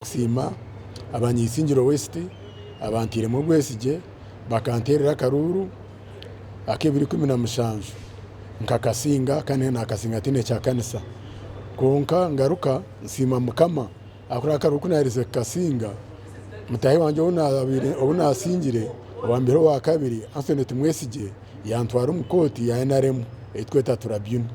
Sima abanyisingiro West abantire mu Bwesige bakanterera karuru akebiri 17 nkakasinga kane nakasinga tine cya kanisa konka ngaruka nsima mukama akora karuku narize kasinga mutahe wanje ubuna asingire wa mbere wa kabiri Antoinette Mwesige yantwara umukoti ya NRM etweta Tribune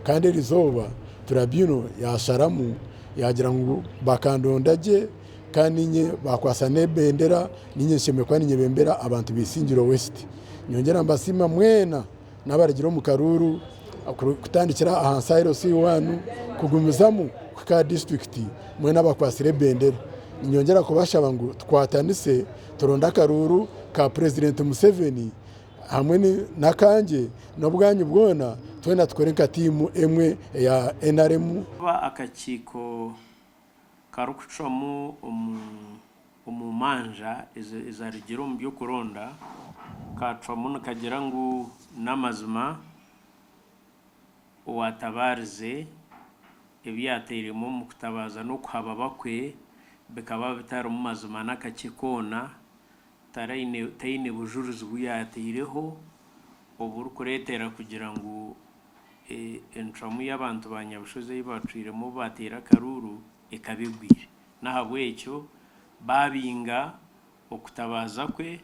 kandi rizoba Tribune yasharamu yagira ngo bakandondaje kandi nye bakwasa nebendera ninye shemekwa ninye bembera abantu bisingiro West nyongera mbasima mwena nabarigiro mu karuru kutandikira ahansairo C1 kugumizamu ka district mwena bakwasire bendera nyongera kubashaba ngo twatanise toronda karuru ka President Museveni hamwe nakanje nobwanyu bwona twena tukorenka timu emwe ya NRM akakiko karukucomu umumanja izarigiro mu byo kuronda kacomu nakagira ngo namazima watabarize ibyateremo mu kutabaza no kuhaba bakwe bikaba bitari mu mazima nakakikona tayine bujuruzi buyatireho uburu kuretera kugira ngo entramu y'abantu banyabushoze y'ibaciremo batera karuru ikabigwira nahabwe icyo babinga okutabaza kwe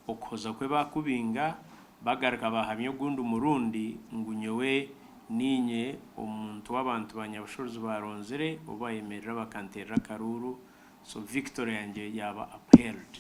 okoza kwe bakubinga bagaraka bahamye gundu murundi ngunyowe ninye omuntu w'abantu banyabushoze baronzere ubayemerera bakanterera karuru so victory yanje yaba upheld.